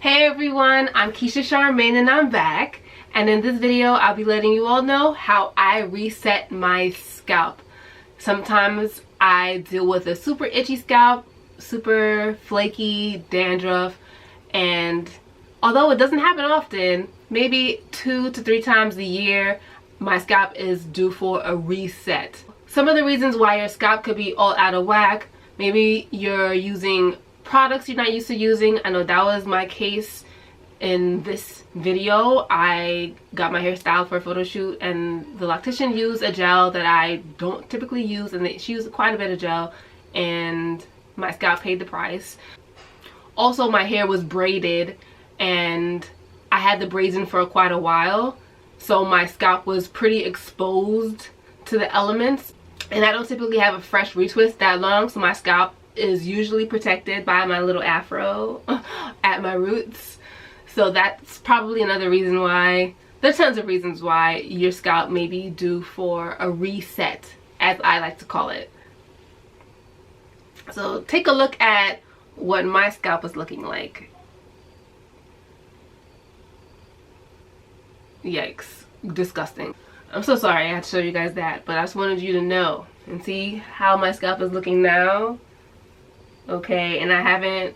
Hey everyone, I'm Keisha Charmaine and I'm back. And in this video, I'll be letting you all know how I reset my scalp. Sometimes I deal with a super itchy scalp, super flaky dandruff, and although it doesn't happen often, maybe 2 to 3 times a year, my scalp is due for a reset. Some of the reasons why your scalp could be all out of whack: maybe you're using products you're not used to using. I know that was my case in this video. I got my hair styled for a photo shoot and the loctician used a gel that I don't typically use, and she used quite a bit of gel, and my scalp paid the price. Also, my hair was braided and I had the braids in for quite a while, so my scalp was pretty exposed to the elements, and I don't typically have a fresh retwist that long, so my scalp is usually protected by my little afro at my roots. So that's probably another reason why. There's tons of reasons why your scalp may be due for a reset, as I like to call it. So take a look at what my scalp is looking like. Yikes, disgusting. I'm so sorry I had to show you guys that, but I just wanted you to know and see how my scalp is looking now. Okay, and I haven't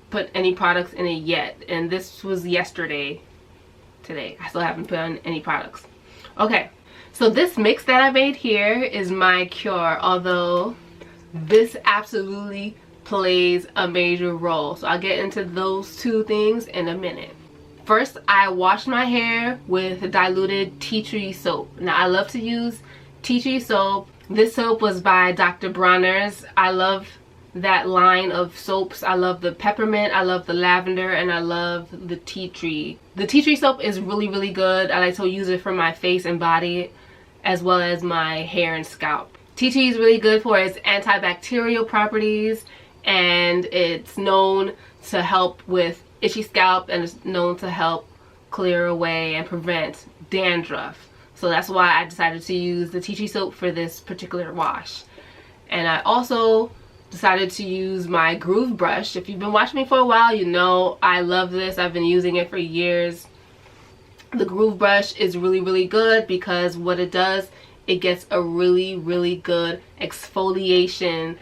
put any products in it yet, and this was yesterday. Today I still haven't put on any products. Okay, so this mix that I made here is my cure, although this absolutely plays a major role, so I'll get into those two things in a minute. First, I washed my hair with diluted tea tree soap. Now, I love to use tea tree soap. This soap was by Dr. Bronner's. I love that line of soaps. I love the peppermint, I love the lavender, and I love the tea tree. The tea tree soap is really good. I like to use it for my face and body, as well as my hair and scalp. Tea tree is really good for its antibacterial properties, and it's known to help with itchy scalp, and it's known to help clear away and prevent dandruff. So that's why I decided to use the tea tree soap for this particular wash. And I also decided to use my groove brush. If you've been watching me for a while, you know I love this. I've been using it for years. The groove brush is really good because what it does, it gets a really good exfoliation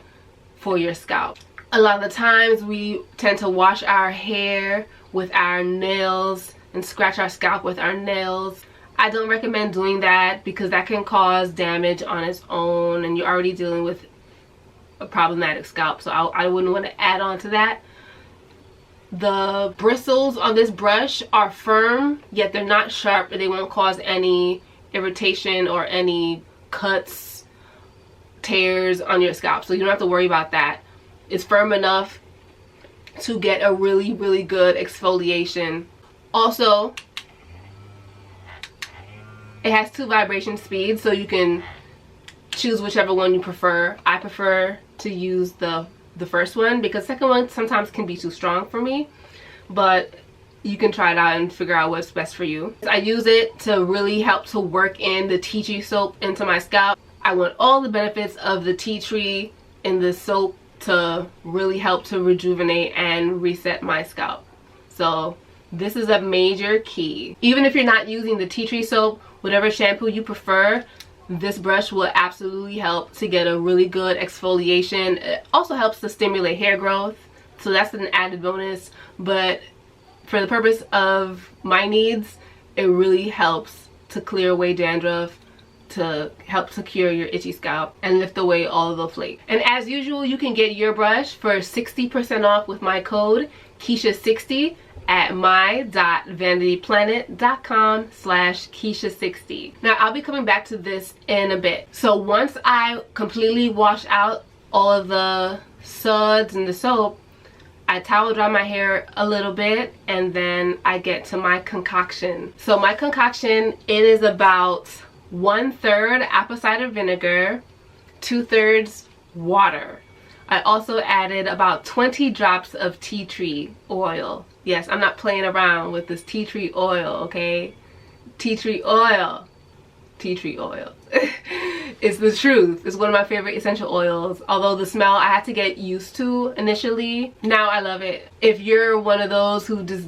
for your scalp. A lot of the times we tend to wash our hair with our nails and scratch our scalp with our nails. I don't recommend doing that because that can cause damage on its own, and you're already dealing with a problematic scalp, so I wouldn't want to add on to that. The bristles on this brush are firm, yet they're not sharp, and they won't cause any irritation or any cuts, tears on your scalp, so you don't have to worry about that. It's firm enough to get a really good exfoliation. Also, it has 2 vibration speeds, so you can choose whichever one you prefer. I prefer to use the first one because the second one sometimes can be too strong for me, but you can try it out and figure out what's best for you. I use it to really help to work in the tea tree soap into my scalp. I want all the benefits of the tea tree in the soap to really help to rejuvenate and reset my scalp. So this is a major key. Even if you're not using the tea tree soap, whatever shampoo you prefer, this brush will absolutely help to get a really good exfoliation. It also helps to stimulate hair growth, so that's an added bonus, but for the purpose of my needs, it really helps to clear away dandruff, to help to cure your itchy scalp and lift away all of the flakes. And as usual, you can get your brush for 60% off with my code Keisha60 at my.vanityplanet.com/Keisha60. Now, I'll be coming back to this in a bit. So once I completely wash out all of the suds and the soap, I towel dry my hair a little bit, and then I get to my concoction. So my concoction, it is about 1/3 apple cider vinegar, 2/3 water. I also added about 20 drops of tea tree oil. Yes, I'm not playing around with this tea tree oil, okay? Tea tree oil. Tea tree oil. It's the truth. It's one of my favorite essential oils. Although the smell I had to get used to initially, now I love it. If you're one of those who just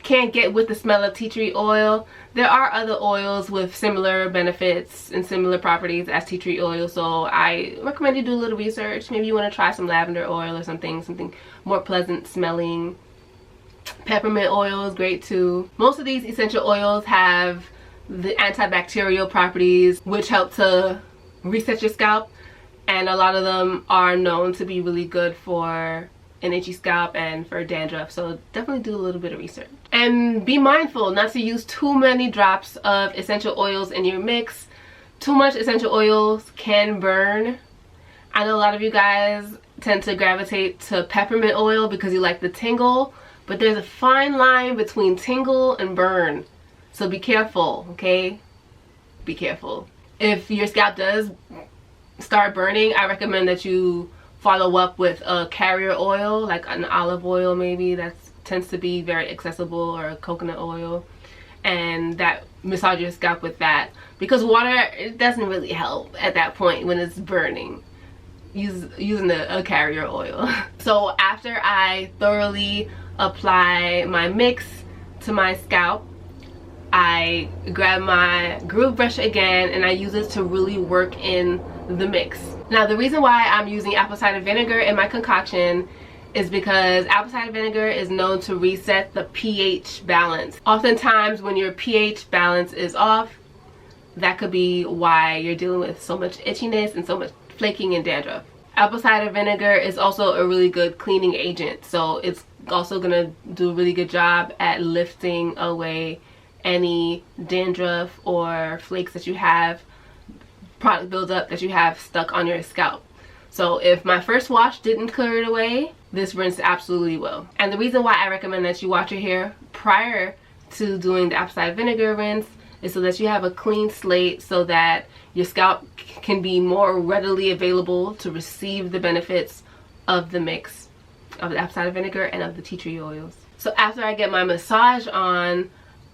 can't get with the smell of tea tree oil, there are other oils with similar benefits and similar properties as tea tree oil. So I recommend you do a little research. Maybe you want to try some lavender oil or something more pleasant smelling. Peppermint oil is great too. Most of these essential oils have the antibacterial properties which help to reset your scalp, and a lot of them are known to be really good for an itchy scalp and for dandruff. So definitely do a little bit of research, and be mindful not to use too many drops of essential oils in your mix. Too much essential oils can burn. I know a lot of you guys tend to gravitate to peppermint oil because you like the tingle, but there's a fine line between tingle and burn, so be careful, okay? Be careful. If your scalp does start burning, I recommend that you follow up with a carrier oil, like an olive oil maybe, that tends to be very accessible, or a coconut oil, and that massage your scalp with that, because water, it doesn't really help at that point when it's burning. Using a carrier oil. So after I thoroughly apply my mix to my scalp, I grab my groove brush again and I use it to really work in the mix. Now the reason why I'm using apple cider vinegar in my concoction is because apple cider vinegar is known to reset the pH balance. Oftentimes when your pH balance is off, that could be why you're dealing with so much itchiness and so much flaking and dandruff. Apple cider vinegar is also a really good cleaning agent, so it's also gonna do a really good job at lifting away any dandruff or flakes that you have, product buildup that you have stuck on your scalp. So if my first wash didn't clear it away, this rinse absolutely will. And the reason why I recommend that you wash your hair prior to doing the apple cider vinegar rinse is so that you have a clean slate, so that your scalp can be more readily available to receive the benefits of the mix of the apple cider vinegar and of the tea tree oils. So after I get my massage on,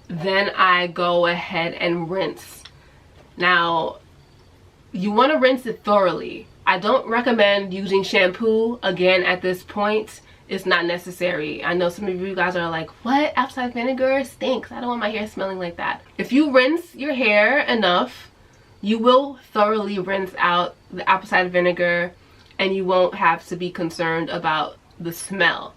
then I go ahead and rinse. Now, you want to rinse it thoroughly. I don't recommend using shampoo again at this point. It's not necessary. I know some of you guys are like, what? Apple cider vinegar stinks. I don't want my hair smelling like that. If you rinse your hair enough, you will thoroughly rinse out the apple cider vinegar and you won't have to be concerned about the smell.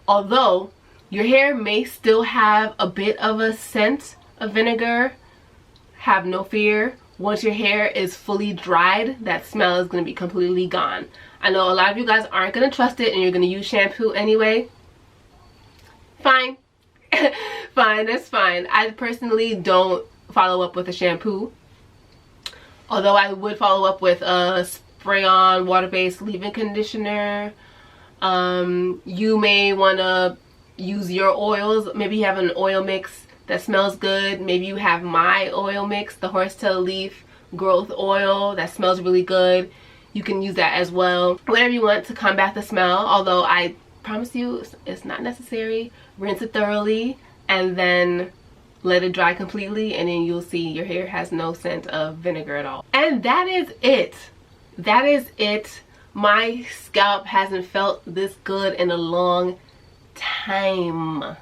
Although your hair may still have a bit of a scent of vinegar, have no fear. Once your hair is fully dried, that smell is going to be completely gone. I know a lot of you guys aren't going to trust it and you're going to use shampoo anyway. Fine. Fine, that's fine. I personally don't follow up with a shampoo. Although I would follow up with a spray-on water-based leave-in conditioner. You may want to use your oils. Maybe you have an oil mix that smells good. Maybe you have my oil mix, the horsetail leaf growth oil, that smells really good. You can use that as well. Whatever you want to combat the smell, although I promise you it's not necessary. Rinse it thoroughly and then let it dry completely, and then you'll see your hair has no scent of vinegar at all. And that is it. That is it. My scalp hasn't felt this good in a long time.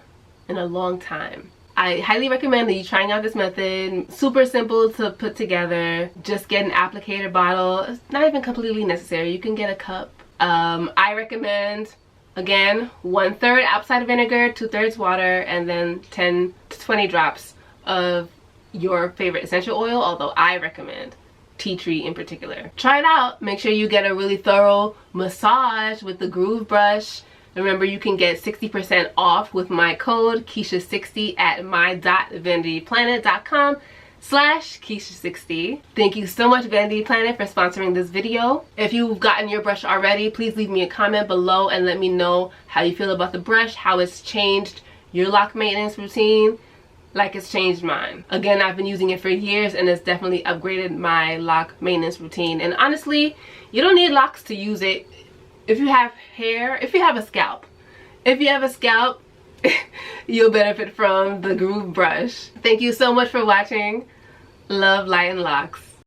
I highly recommend that you trying out this method. Super simple to put together. Just get an applicator bottle. It's not even completely necessary. You can get a cup. I recommend, again, 1/3 apple cider vinegar, 2/3 water, and then 10 to 20 drops of your favorite essential oil, although I recommend tea tree in particular. Try it out. Make sure you get a really thorough massage with the groove brush. Remember, you can get 60% off with my code Keisha60 at my.vanityplanet.com/Keisha60. Thank you so much, Vanity Planet, for sponsoring this video. If you've gotten your brush already, please leave me a comment below and let me know how you feel about the brush, how it's changed your lock maintenance routine like it's changed mine. Again, I've been using it for years and it's definitely upgraded my lock maintenance routine. And honestly, you don't need locks to use it. If you have hair, if you have a scalp, you'll benefit from the groove brush. Thank you so much for watching. Love, light, and locks.